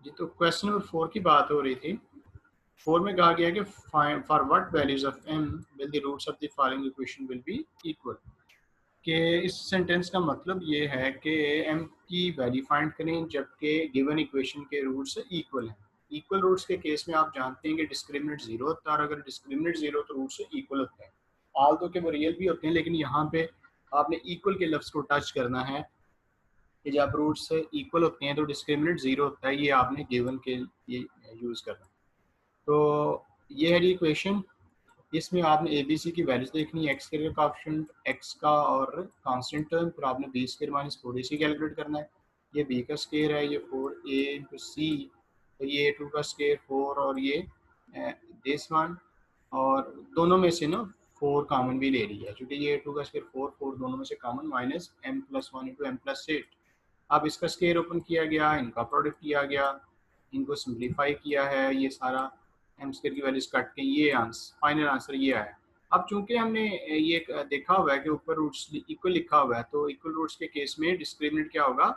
जी, तो question number 4 की बात हो रही थी। 4 में कहा गया कि for what values of m will the roots of the following equation will be equal. कि इस सेंटेंस का मतलब ये है कि m की वैल्यू फाइंड करें जबकि गिवन इक्वेशन के रूट्स इक्वल हैं। इक्वल रूट्स के केस में आप जानते हैं कि डिस्क्रिमिनेंट जीरो होता है, और अगर डिस्क्रिमिनेंट जीरो तो रूट्स इक्वल होते हैं। आल तो के वो रियल भी होते हैं, लेकिन यहाँ पे आपने इक्वल के लफ्ज़ को टच करना है कि जब रूट्स इक्वल होते हैं तो डिस्क्रिमिनेंट जीरो होता है। ये आपने गिवन के लिए यूज़ करना। तो ये है जी इक्वेशन। इसमें आपने ए बी सी की वैल्यूज देखनी है, एक्स का ऑप्शन एक्स का और कांस्टेंट टर्म, फिर आपने B square minus 4ac calculate करना है। ये बी का स्क्वायर है, ये 4a इंटू सी, तो ये 2 का स्क्वायर 4 और ये दिस वन, और दोनों में से ना 4 कॉमन भी ले लिया क्योंकि ये 2 का स्क्वायर 4 4 दोनों में से common minus m+1 into m+8। अब इसका स्क्वायर ओपन किया गया, इनका प्रोडक्ट किया गया, इनको सिंप्लीफाई किया है, ये सारा एम स्क्वायर की वैल्यूज कट के ये फाइनल आंसर ये आया। अब चूंकि हमने ये देखा हुआ है कि ऊपर रूट्स इक्वल लिखा हुआ है, तो इक्वल रूट्स के केस में डिस्क्रिमिनेंट क्या होगा,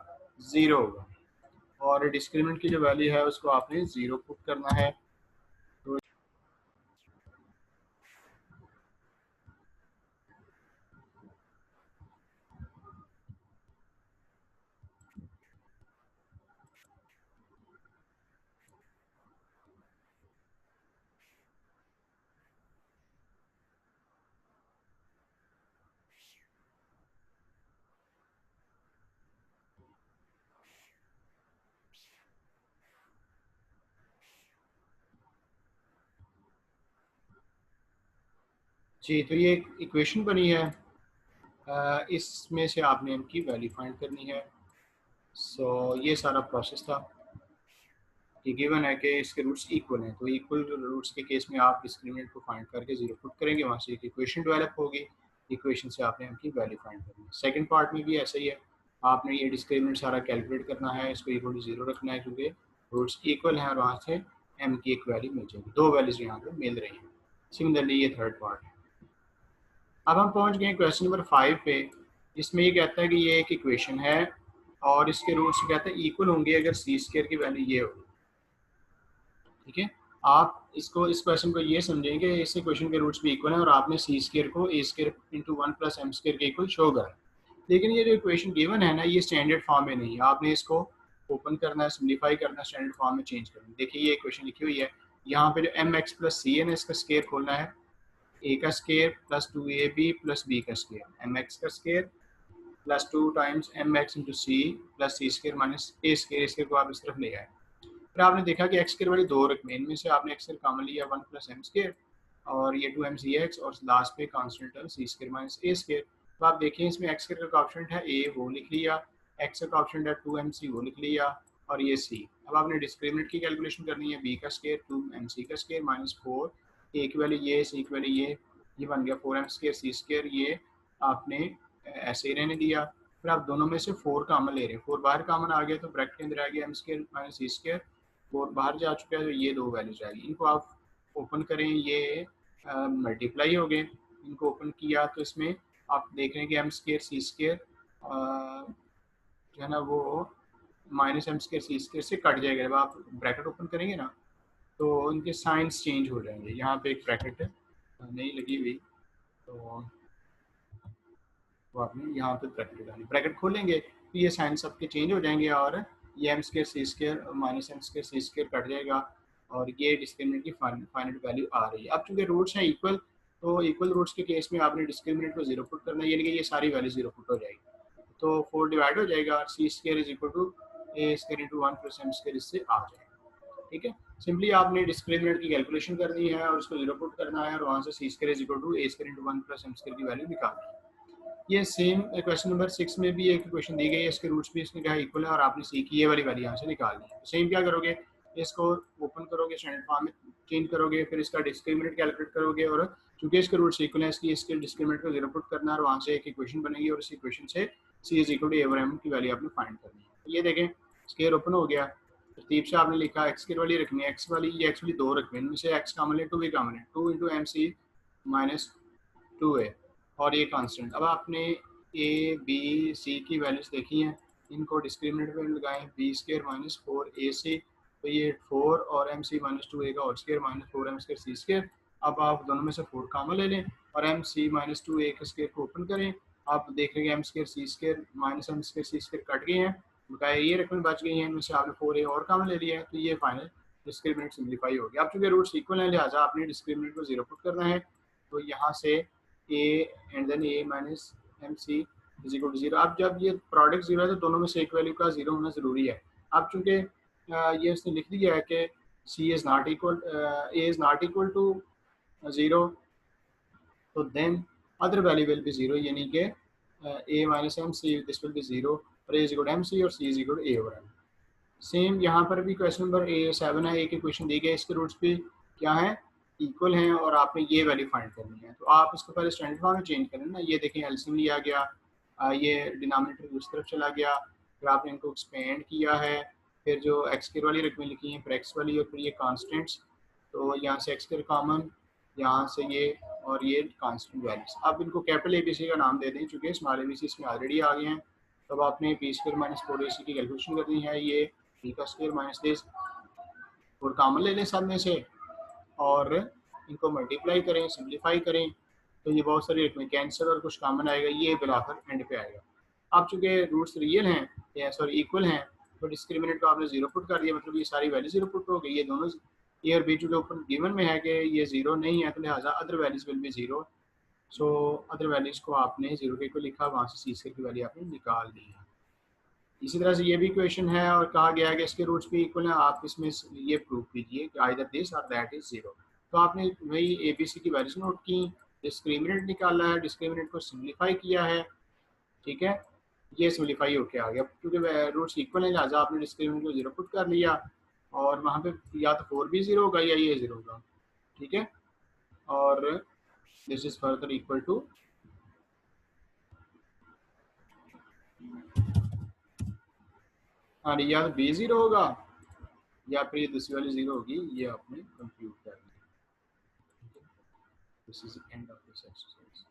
जीरो होगा, और डिस्क्रिमिनेंट की जो वैल्यू है उसको आपने जीरो पुट करना है। तो जी, तो ये इक्वेशन बनी है, इसमें से आपने इनकी वैल्यू फाइंड करनी है। सो ये सारा प्रोसेस था कि गिवन है कि इसके रूट्स इक्वल हैं, तो इक्वल रूट्स के केस में आप डिस्क्रिमिनेंट को फाइंड करके जीरो पुट करेंगे, वहाँ से एक इक्वेशन डेवलप होगी, इक्वेशन से आपने इनकी वैल्यू फाइंड करनी है। सेकंड पार्ट में भी ऐसा ही है, आपने ये डिस्क्रिमिनेंट सारा कैलकुलेट करना है, इसको इक्वल टू जीरो रखना है क्योंकि रूट्स इक्वल हैं, और वहाँ से एम की एक वैल्यू मिल जाएगी, दो वैल्यूज यहाँ पर मिल रही हैं। सिमिलरली ये थर्ड पार्ट है। अब हम पहुँच गए क्वेश्चन नंबर 5 पे। इसमें ये कहता है कि ये एक इक्वेशन है और इसके रूट्स कहते हैं इक्वल होंगे अगर सी स्क्वायर की वैल्यू ये होगी। ठीक है, आप इसको इस क्वेश्चन को ये समझेंगे, इस क्वेश्चन के रूट्स भी इक्वल हैं और आपने सी स्क्वायर को A square into 1 plus M square के इक्वल शो करा। लेकिन ये जो इक्वेशन गिवन है ना, ये स्टैंडर्ड फॉर्म में नहीं है, आपने इसको ओपन करना है, सिम्प्लीफाई करना है, स्टैंडर्ड फॉर्म में चेंज करना है। देखिए ये इक्वेशन लिखी हुई है, यहाँ पे जो एम एक्स प्लस सी है ना, इसका स्क्वायर खोलना है, ए का square plus 2ab plus B का स्क्वायर, एम एक्स का square plus 2 times M X into C plus C square minus A square, square को आप इस तरफ ले आए। फिर आपने देखा कि एक्स स्क्वायर वाली दो रकमें, इनमें से आपने एक्स स्क्वायर कॉमन लिया 1 प्लस एम स्क्वायर, और ये 2 एम सी एक्स, और लास्ट पे constant term C square minus A square. तो आप देखिए इसमें एक्स स्क्वायर का ऑप्शन है ए, वो लिख लिया, एक्स का ऑप्शन है 2 एम सी, वो लिख लिया, और ये सी। अब आपने डिस्क्रिमिनेंट की कैलकुलेशन करनी है, बी का स्क्वायर 2 एम सी का स्क्वायर माइनस 4, ए की वैल्यू ये, सी की वैल्यू ये बन गया 4 एम स्क्वायर सी स्क्वायर, ये आपने ऐसे ही रहने दिया। फिर आप दोनों में से 4 कॉमन ले रहे हैं, 4 बाहर कॉमन आ गया तो ब्रैकेट के अंदर आ गया एम स्क्वायर माइनस सी स्क्वायर, वो बाहर जा चुका है, तो ये दो वैल्यूज आएगी। इनको आप ओपन करें, ये मल्टीप्लाई हो गए, इनको ओपन किया तो इसमें आप देख रहे हैं कि एम स्क्वायर सी स्क्वायर जो है ना वो माइनस एम स्क्वायर सी स्क्वायर से कट जाएगा। जब आप ब्रैकेट ओपन करेंगे ना तो इनके साइंस चेंज हो जाएंगे। यहाँ पे एक ब्रैकेट नहीं लगी हुई, तो आपने यहाँ पे ब्रैकेट डाली, ब्रैकेट खोलेंगे तो ये साइंस आपके चेंज हो जाएंगे, और ये एम स्क्वायर सी स्क्वायर माइनस एम स्क्वायर सी स्क्वायर कट जाएगा, और ये डिस्क्रिमिनेंट की फाइनल वैल्यू आ रही है। अब चूंकि रूट्स हैं इक्वल, तो इक्वल रूट्स के केस में आपने डिस्क्रिमिनेंट को जीरो पुट करना है, यानी कि ये सारी वैल्यू जीरो पुट हो जाएगी, तो 4 डिवाइड हो जाएगा, और C square is equal to A square into 1 plus M square, इससे आ जाएगा। ठीक है, सिंपली आपने डिस्क्रिमिनेंट की कैलकुलेशन करनी है और उसको जीरो पुट करना है, और वहाँ से C square is equal to A square into 1 plus M square की वैल्यू निकालनी है। ये सेम क्वेश्चन नंबर 6 में भी एक क्वेश्चन दी गई है, इसके रूट्स भी इसने कहा इक्वल है, और आपने सी की ये वाली वैल्यू यहाँ से निकालनी है। सेम क्या करोगे, इसको ओपन करोगे, स्टैंडर्ड फॉर्म में चेंज करोगे, फिर इसका डिस्क्रिमिनेंट कैलकुलेट करोगे, और चूंकि इसके रूट्स इक्वल है इसलिए इसके डिस्क्रिमिनेंट को जीरो पुट करना है, और वहाँ से एक इक्वेशन बनेगी, और इस इक्वेशन से C is equal to A over M की वैल्यू आपने फाइंड करनी है। ये देखें स्क्वायर ओपन हो गया, तरतीब से आपने लिखा एक्स की वाली रखनी है, एक्स वाली ये एक्स वाली दो रखनी है, इनमें से एक्स कॉमन है, 2 भी कॉमन है, 2 into M C minus 2a, और ये कांस्टेंट। अब आपने ए बी सी की वैल्यूज देखी हैं, इनको डिस्क्रिमिनेंट में लगाएं, बी स्क्वायर माइनस 4ac तो ये 4 और एम सी माइनस टू ए का whole square minus 4m² c²। अब आप दोनों में से 4 कामन ले लें और एम सी माइनस टू ए के स्केयर को ओपन करें। आप देख लेंगे m² c² minus m²c² cut गए हैं, बकाया ये रकम बच गई हैं, इनमें से आपने 4a और कामन ले लिया है, तो ये फाइनल डिस्क्रिमिनेंट सिम्प्लीफाई हो गया। अब चूँकि रूट्स इक्वल हैं लिहाजा आपने डिस्क्रिमिनेंट को 0 पुट करना है। तो यहाँ से a and then a minus M C is equal to 0। अब जब ये प्रोडक्ट 0 है तो दोनों में से एक वैल्यू का 0 होना ज़रूरी है। अब चूँकि ये उसने लिख दिया है कि C is not equal A is not equal to 0, तो then other value will be 0, यानी कि A minus M C this will be 0 और A is equal M C और C is equal A over M. Same यहाँ पर भी question number A7 है, एक क्वेश्चन दी गया, इसके रूट्स भी क्या है, इक्वल हैं और आपने ये वैल्यू फाइंड करनी है। तो आप इसको पहले स्टैंडर्ड फॉर्म में चेंज करें ना, ये देखें एलसीएम लिया गया, ये डिनोमिनेटर उस तरफ चला गया, फिर आपने इनको एक्सपेंड किया है, फिर जो एक्स केयर वाली रकमें लिखी हैं फिर एक्स वाली और फिर ये कांस्टेंट्स, तो यहाँ से एक्स केयर कॉमन, यहाँ से ये और ये कांस्टेंट वैल्यूज। अब इनको कैपिटल ए बी सी का नाम दे दें चूँकि स्मॉल ए बी सी इसमें ऑलरेडी आ गए हैं। तब आपने b² माइनस 4ac की कैलकुलेशन करनी है, ये b का स्क्वायर माइनस दिस और कॉमन ले लें सब में से और इनको मल्टीप्लाई करें, सिंप्लीफाई करें, तो ये बहुत सारी रकमें कैंसिल और कुछ कॉमन आएगा, ये बिलाकर एंड पे आएगा। अब चूँकि रूट्स रियल हैं या सॉरी इक्वल हैं तो डिस्क्रिमिनेंट को आपने 0 पुट कर दिया, मतलब ये सारी वैल्यू 0 पुट हो गई। ये दोनों ए और बी चूँकि ऊपर गिवन में है कि ये 0 नहीं है तो लिहाजा other values will be 0। So other values को आपने 0 के को लिखा, वहाँ से सी की वैल्यू आपने निकाल दी है। इसी तरह से ये भी क्वेश्चन है और कहा गया है कि इसके रूट्स भी इक्वल हैं, आप इसमें ये प्रूव कीजिए कि आइदर दिस और दैट इज 0। तो आपने वही ए बी सी की वैल्यूज नोट की, डिस्क्रिमिनेंट निकाला है, डिस्क्रिमिनेंट को सिम्प्लीफाई किया है, ठीक है, ये सिम्प्लीफाई होके आ गया। क्योंकि रूट्स इक्वल हैं लिहाजा आपने डिस्क्रिमिनेंट को 0 पुट कर लिया और वहाँ पे या तो 4 भी 0 होगा या ये 0 होगा, ठीक है। और this is further equal to या तो बी 0 होगा या फिर ये दूसरी वाली 0 होगी, ये आपने कंप्यूट कर लिया। This is end of this exercise.